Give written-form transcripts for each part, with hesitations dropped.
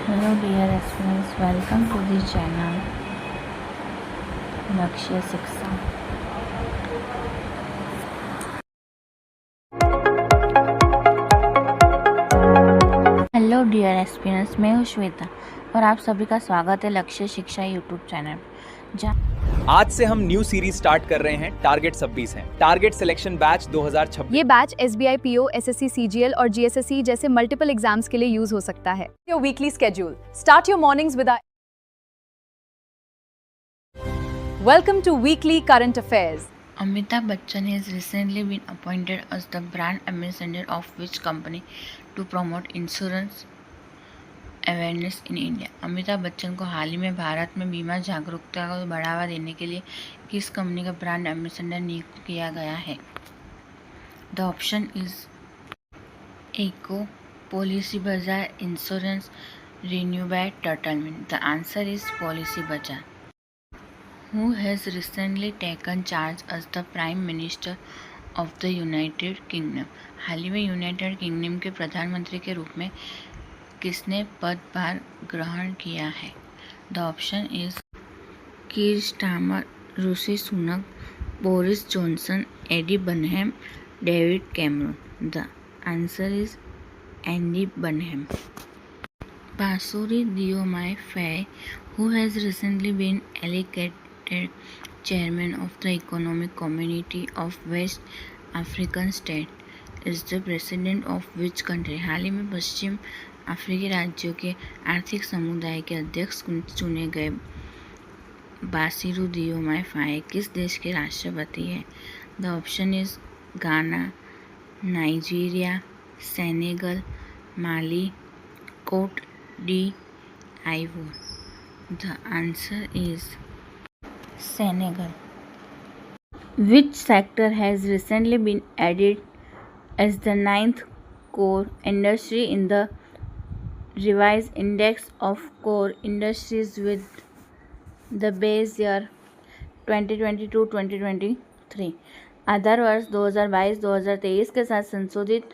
Hello dear aspirants, welcome to the channel Lakshya Shiksha. Hello dear aspirants, मैं हूँ श्वेता और आप सभी का स्वागत है लक्ष्य शिक्षा यूट्यूब चैनल जहाँ आज से हम न्यू सीरीज स्टार्ट कर रहे हैं। टारगेट 26 है। Target selection batch 2026। ये batch SBI PO, SSC CGL और GSSE जैसे मल्टीपल एग्जाम्स के लिए यूज हो सकता है। Your weekly schedule start your mornings with welcome to weekly current affairs. Amitabh Bachchan has recently been appointed as the brand ambassador of which company to promote insurance awareness in India. Amitabh Bachchan को हाल ही में भारत में बीमा जागरूकता को बढ़ावा देने के लिए किस कंपनी का ब्रांड एम्बेसडर नियुक्त किया गया है? The option is Acko, Policybazaar, insurance, RenewBuy Turtlemint. The answer is Policybazaar. Who has recently taken charge as the Prime Minister of the United Kingdom? हाल ही में यूनाइटेड किंगडम के प्रधानमंत्री के रूप में किसने पदभार ग्रहण किया है? The option is Keir Starmer, Rishi Sunak, Boris Johnson, Eddie Burnham, David Cameron. The answer is Andy Burnham. Bassirou Diomaye Phaye, who has recently been elected chairman of the Economic Community of West African State, is the president of which country? हाल ही में पश्चिम अफ्रीकी राज्यों के आर्थिक समुदाय के अध्यक्ष चुने गए बासिरू दियोमाय फाये किस देश के राष्ट्रपति हैं? The option is Ghana, Nigeria, Senegal, Mali, Cote d Ivoire. The answer is Senegal. Which sector has recently been added as the 9th core industry in the revised index of core industries with the base year 2022-2023? आधार वर्ष 2022-2023 के साथ संशोधित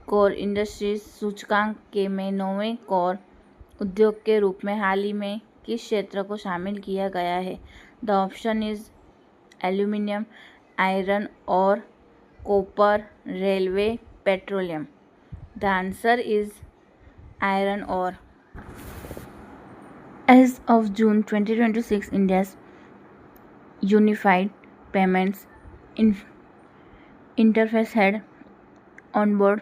core industries सूचकांक के में 9वें core उद्योग के रूप में हाल ही में किस क्षेत्र को शामिल किया गया है? The option is aluminium, iron और copper, railway, petroleum. The answer is iron और। As of June 2026 India's unified payments interface had onboard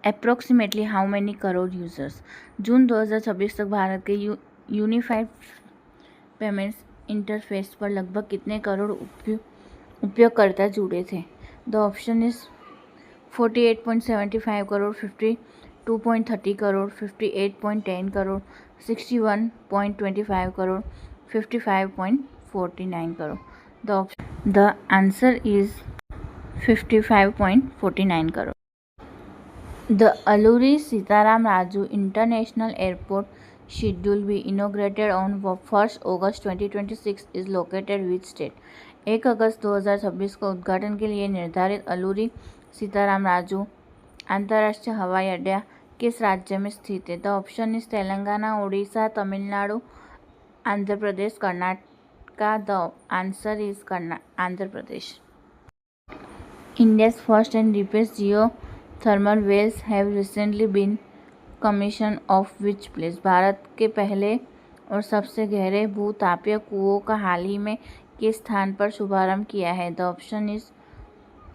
approximately how many crore users? जून 2026 तक भारत के यूनिफाइड पेमेंट्स इंटरफेस पर लगभग कितने करोड़ उपयोगकर्ता जुड़े थे? The option is 48.75 crore, 52.30 crore, 58.10 crore, 61.25 crore, 55.49 crore. The answer is 55.49 crore. The Alluri Sitaram Raju International Airport, scheduled to be inaugurated on 1st August 2026, is located which state? 1 अगस्त 2026 को उद्घाटन के लिए निर्धारित अल्लूरी सीताराम राजू अंतर्राष्ट्रीय हवाई अड्डा किस राज्य में स्थित है? The option is Telangana, Orissa, Tamil Nadu, Andhra Pradesh, Karnataka. The answer is Andhra Pradesh. India's first and deepest geothermal wells have recently been commissioned of which place? Bharat के पहले और सबसे गहरे भूतापीय कुओं का हाल ही में किस स्थान पर शुभारंभ किया है? The option is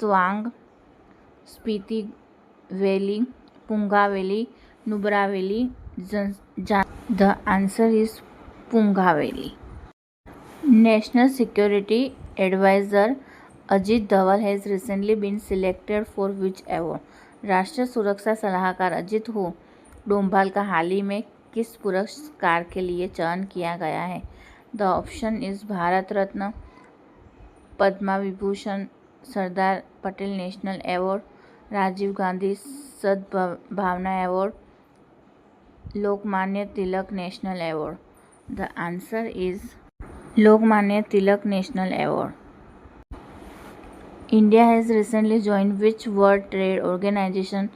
Tawang, Spiti valley, Punga valley, Nubra valley. The answer is Punga valley. National security adviser Ajit Doval has recently been selected for which award? राष्ट्रीय सुरक्षा सलाहकार अजीत हो डोभाल का हाल ही में किस पुरस्कार के लिए चयन किया गया है? The option is Bharat Ratna, Padma Vibhushan, Sardar Patel national award, Rajiv Gandhi Sadbhavana award, Lokmanya Tilak national award. The answer is Lokmanya Tilak national award. India has recently joined which World Trade Organization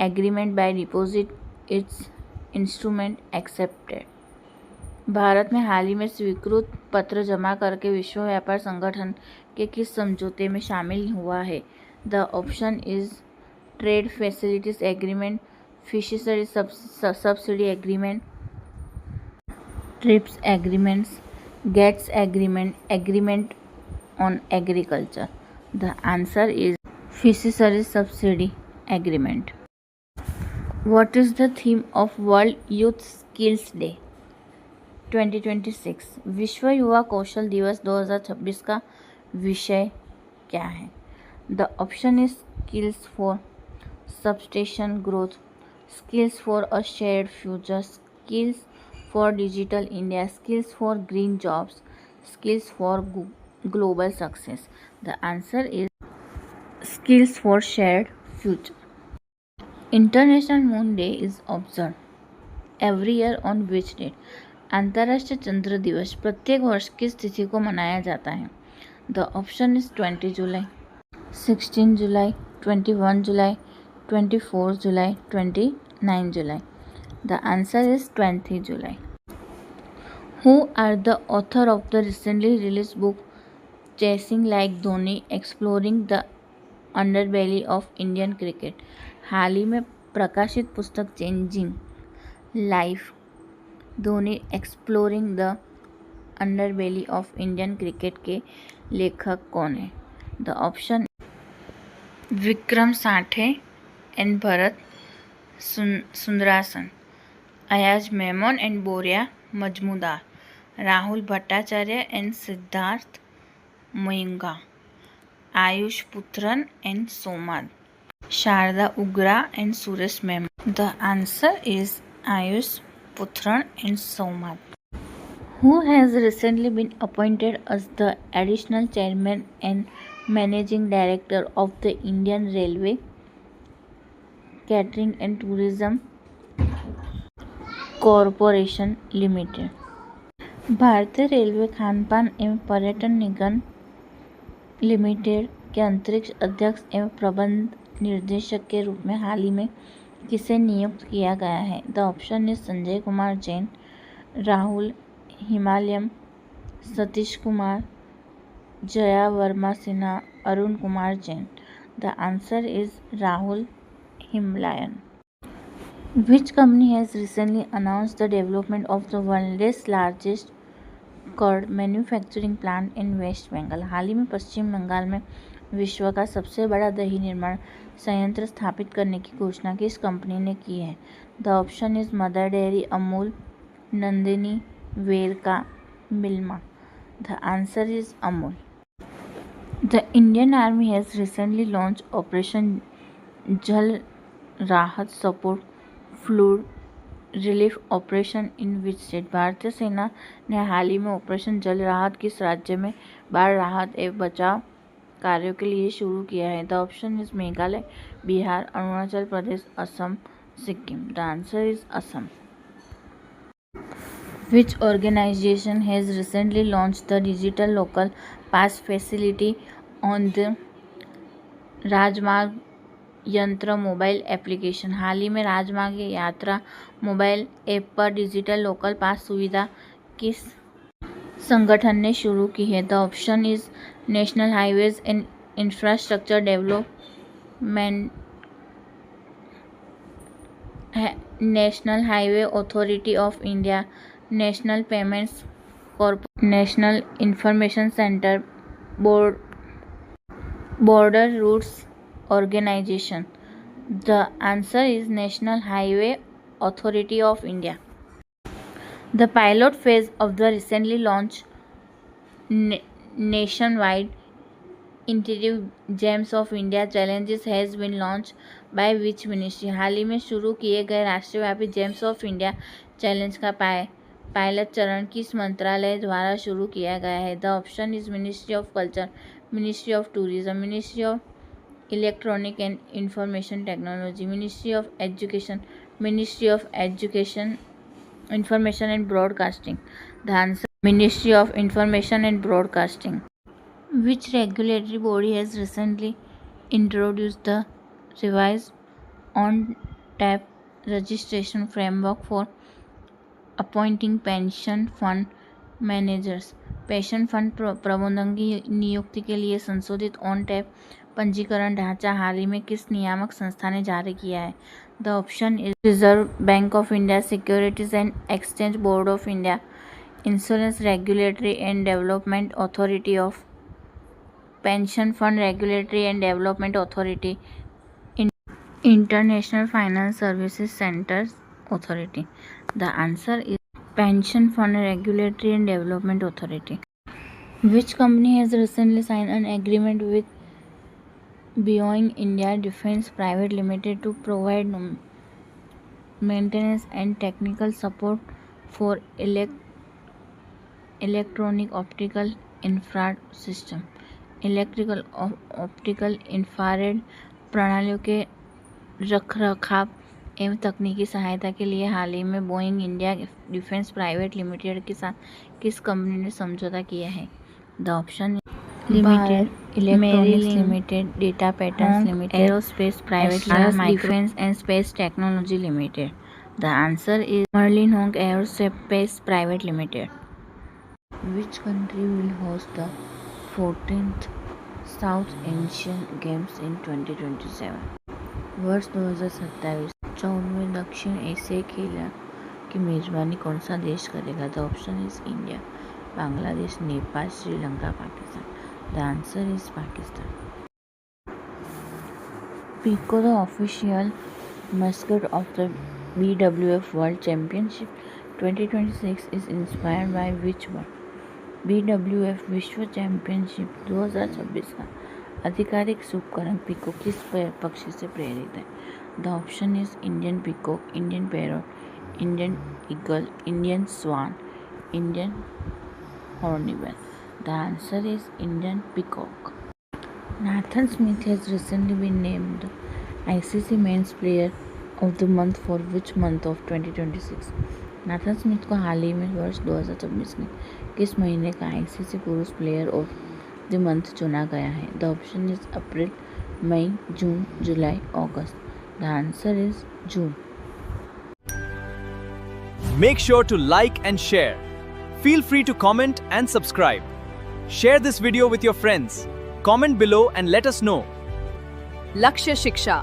agreement by deposit its instrument accepted. Bharat में हाल ही में स्वीकृत पत्र जमा करके विश्व व्यापार संगठन के किस समझौते में शामिल हुआ है? The option is trade facilities agreement, fishery subsidy agreement, TRIPS agreements, GATS agreement, agreement on agriculture. The answer is fishery subsidy agreement. What is the theme of World Youth Skills Day 2026? विश्व युवा कौशल दिवस 2026 का विषय क्या है? The option is skills for substation growth, skills for a shared future, skills for digital India, skills for green jobs, skills for global success. The answer is skills for shared future. International moon day is observe every year on which date? अंतर्राष्ट्रीय चंद्र दिवस प्रत्येक वर्ष किस तिथि को मनाया जाता है? The option is 20 July, 16 July, 21 July, 24 July, 29 July. The answer is 20 July. Who are the author of the recently released book Chasing Like Dhoni, Exploring the underbelly of Indian cricket? हाल ही में प्रकाशित पुस्तक changing life Dhoni exploring the underbelly of Indian cricket के लेखक कौन है? The option Vikram Sathe and Bharat Sundaresan, Ayaz Memon and Boria Majumdar, Rahul Bhattacharya and Siddhartha Mayanga, Ayush Puthran and Somad, Sharda Ugra and Suresh Menon. The answer is Ayush Puthran and Somad. Who has recently been appointed as the additional chairman and managing director of the Indian Railway Catering and Tourism Corporation Limited? भारतीय railway खानपान एवं पर्यटन निगम limited के अंतरिक्ष अध्यक्ष एवं प्रबंध निर्देशक के रूप में हाल ही में किसे नियुक्त किया गया है? The option is Sanjay Kumar Jain, Rahul Himalayam, Satish Kumar, Jaya Varma Sinha, Arun Kumar Jain. The answer is Rahul Himalayan. Which company has recently announced the development of the world's largest curd manufacturing plant in West Bengal? हाल ही में पश्चिम बंगाल में विश्व का सबसे बड़ा दही निर्माण संयंत्र स्थापित करने की घोषणा किस कंपनी ने की है? The option is mother dairy, Amul, Nandini, Verka, Milma. The answer is Amul. The Indian army has recently launch operation जल राहत support fluid relief operation in which state? भारतीय सेना ने हाल ही में ऑपरेशन जल राहत किस राज्य में बाढ़ राहत एवं बचाव कार्यों के लिए शुरू किया है? The option is Meghalaya, Bihar, Arunachal Pradesh, Assam, Sikkim. The answer is Assam. Which organization has recently launched the digital local pass facility on the राजमार्ग यंत्र मोबाइल एप्लीकेशन? हाल ही में राजमार्ग यात्रा मोबाइल ऐप पर डिजिटल लोकल पास सुविधा किस संगठन ने शुरू की है? The option is national highways and infrastructure development, national highway authority of India, national payments corporation, national information centre, border routes organization. The answer is National Highway Authority of India. The pilot phase of the recently launched nationwide initiative Gems of India Challenges has been launched by which ministry? हाल ही में शुरू किए गए राष्ट्रव्यापी James of India challenge का pilot चरण किस मंत्रालय द्वारा शुरू किया गया है? The option is ministry of culture, ministry of tourism, ministry of electronic and information technology, ministry of education, ministry of education information and broadcasting. The answer ministry of information and broadcasting. Which regulatory body has recently introduced the revised on tap registration framework for appointing pension fund managers. Pension fund प्रबंधन की नियुक्ति के लिए संशोधित on tap पंजीकरण ढांचा हाल ही में किस नियामक संस्था ने जारी किया है? The option is reserve bank of India, securities and exchange board of India, insurance regulatory and development authority of, pension fund regulatory and development authority, international finance services centres authority. The answer is pension fund regulatory and development authority. Which company has recently signed an agreement with Boeing India Defence Private Limited to provide maintenance and technical support for electronic optical infrared system, electrical optical infrared प्रणालियों के रखरखाव एवं तकनीकी सहायता के लिए हाल ही में Boeing India defence private limited के साथ किस कंपनी ने समझौता किया है? The option limited, electronics limited, data patterns limited, aerospace private limited, defence and space technology limited. The answer is Merlinhawk aerospace private limited. Which country will host the 14th South Asian Games in 2027? वर्ष 2027 14वें दक्षिण एशियाई खेलों की मेजबानी कौन सा देश करेगा? The option is India, Bangladesh, Nepal, Sri Lanka, Pakistan. The answer is Pakistan. Pico, the official mascot of the BWF World Championship 2026, is inspired by which one? BWF विश्व चैंपियनशिप 2026 का आधिकारिक उपकरण पिको किस पक्षी से प्रेरित है? The option is Indian peacock, Indian parrot, Indian eagle, Indian swan, Indian hornbill. The answer is Indian peacock. Nathan Smith has recently been named ICC Men's Player of the Month for which month of 2026? Nathan Smith को हाल ही में वर्ष 2026 में किस महीने का ICC पुरुष player of the month चुना गया है? The option is April, May, June, July, August. The answer is June. Make sure to like and share. Feel free to comment and subscribe. Share this video with your friends. Comment below and let us know. लक्ष्य शिक्षा